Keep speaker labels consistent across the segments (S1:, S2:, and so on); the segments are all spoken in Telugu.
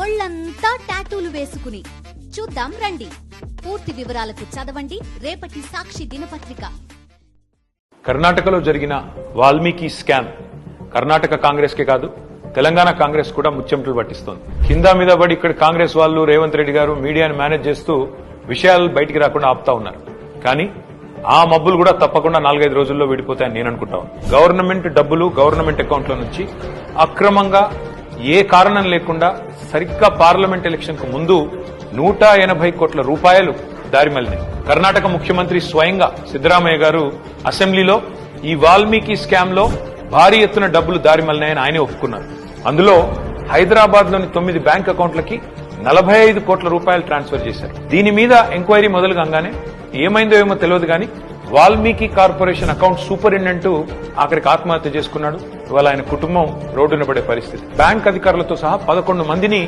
S1: ఒళ్లంతా టాటూలు వేసుకుని చూద్దాం రండి. పూర్తి వివరాలకు చదవండి రేపటి సాక్షి దినపత్రిక.
S2: కర్ణాటకలో జరిగిన వాల్మీకి స్కామ్ కర్ణాటక కాంగ్రెస్ కే కాదు, తెలంగాణ కాంగ్రెస్ కూడా ముచ్చెమటలు పట్టిస్తోంది. కింద మీద పడి ఇక్కడ కాంగ్రెస్ వాళ్ళు, రేవంత్ రెడ్డి గారు మీడియాను మేనేజ్ చేస్తూ విషయాలు బయటికి రాకుండా ఆపుతా ఉన్నారు. కానీ ఆ మబ్బులు కూడా తప్పకుండా 4-5 రోజుల్లో విడిపోతాయని నేను అనుకుంటాను. గవర్నమెంట్ డబ్బులు గవర్నమెంట్ అకౌంట్ల నుంచి అక్రమంగా ఏ కారణం లేకుండా సరిగ్గా పార్లమెంట్ ఎలక్షన్ కు ముందు 180 కోట్ల రూపాయలు దారిమళ్లినాయి. కర్ణాటక ముఖ్యమంత్రి స్వయంగా సిద్దరామయ్య గారు అసెంబ్లీలో ఈ వాల్మీకి స్కామ్ లో భారీ ఎత్తున డబ్బులు దారిమళ్లినాయని ఆయనే ఒప్పుకున్నారు. అందులో హైదరాబాద్ లోని 9 బ్యాంక్ అకౌంట్లకి 45 కోట్ల రూపాయలు ట్రాన్స్ఫర్ చేశారు. దీని మీద ఎంక్వైరీ మొదలు కాగానే ఏమైందో ఏమో తెలియదు కానీ వాల్మీకి కార్పొరేషన్ అకౌంట్ సూపరింటెండెంట్ ఆఖరికి ఆత్మహత్య చేసుకున్నాడు. ఇవాళ ఆయన కుటుంబం రోడ్డున పడే పరిస్థితి. బ్యాంక్ అధికారులతో సహా 11 మందిని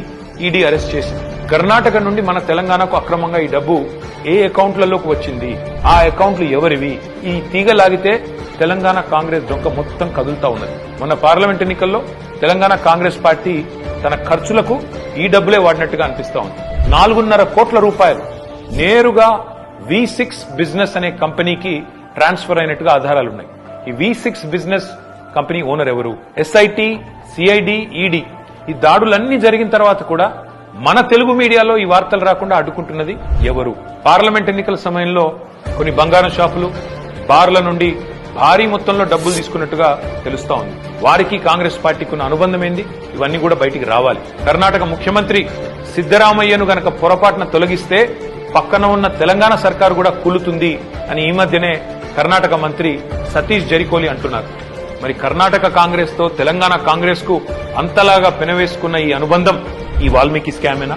S2: ఈడీ అరెస్ట్ చేసింది. కర్ణాటక నుండి మన తెలంగాణకు అక్రమంగా ఈ డబ్బు ఏ అకౌంట్లలోకి వచ్చింది, ఆ అకౌంట్లు ఎవరివి, ఈ తీగ లాగితే తెలంగాణ కాంగ్రెస్ డొంక మొత్తం కదులుతా ఉన్నది. మొన్న పార్లమెంట్ ఎన్నికల్లో తెలంగాణ కాంగ్రెస్ పార్టీ తన ఖర్చులకు ఈ డబ్బులే వాడినట్టుగా అనిపిస్తా ఉంది. 4.5 కోట్ల రూపాయలు నేరుగా V6 బిజినెస్ అనే కంపెనీకి ట్రాన్స్ఫర్ అయినట్టుగా ఆధారాలున్నాయి. ఈ V6 బిజినెస్ కంపెనీ ఓనర్ ఎవరు? SIT, CID, ED ఈ దాడులన్నీ జరిగిన తర్వాత కూడా మన తెలుగు మీడియాలో ఈ వార్తలు రాకుండా అడ్డుకుంటున్నది ఎవరు? పార్లమెంట్ ఎన్నికల సమయంలో కొన్ని బంగారం షాపులు, బార్ల నుండి భారీ మొత్తంలో డబ్బులు తీసుకున్నట్టుగా తెలుస్తా ఉంది. వారికి కాంగ్రెస్ పార్టీకి ఉన్న అనుబంధం ఏంది? ఇవన్నీ కూడా బయటికి రావాలి. కర్ణాటక ముఖ్యమంత్రి సిద్దరామయ్యను గనక పొరపాటున తొలగిస్తే పక్కన ఉన్న తెలంగాణ సర్కారు కూడా కూలుతుంది అని ఈ మధ్యనే కర్ణాటక మంత్రి సతీష్ జరికోలి అంటున్నారు. మరి కర్ణాటక కాంగ్రెస్ తో తెలంగాణ కాంగ్రెస్ కు అంతలాగా పెనవేసుకున్న ఈ అనుబంధం ఈ వాల్మీకి స్కామేనా?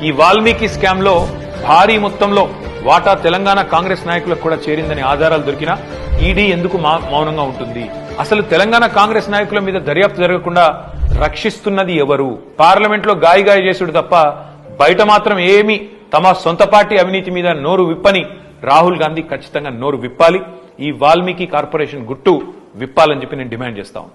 S2: ఈ వాల్మీకి స్కామ్ లో భారీ మొత్తంలో వాటా తెలంగాణ కాంగ్రెస్ నాయకులకు కూడా చేరిందని ఆధారాలు దొరికినా ఈడీ ఎందుకు మౌనంగా ఉంటుంది? అసలు తెలంగాణ కాంగ్రెస్ నాయకుల మీద దర్యాప్తు జరగకుండా రక్షిస్తున్నది ఎవరు? పార్లమెంట్ లో గాయ చేసుడు తప్ప బయట మాత్రం ఏమీ తమ సొంత పార్టీ అవినీతి మీద నోరు విప్పని రాహుల్ గాంధీ ఖచ్చితంగా నోరు విప్పాలి. ఈ వాల్మీకి కార్పొరేషన్ గుట్టు విప్పాలని చెప్పి నేను డిమాండ్ చేస్తాను.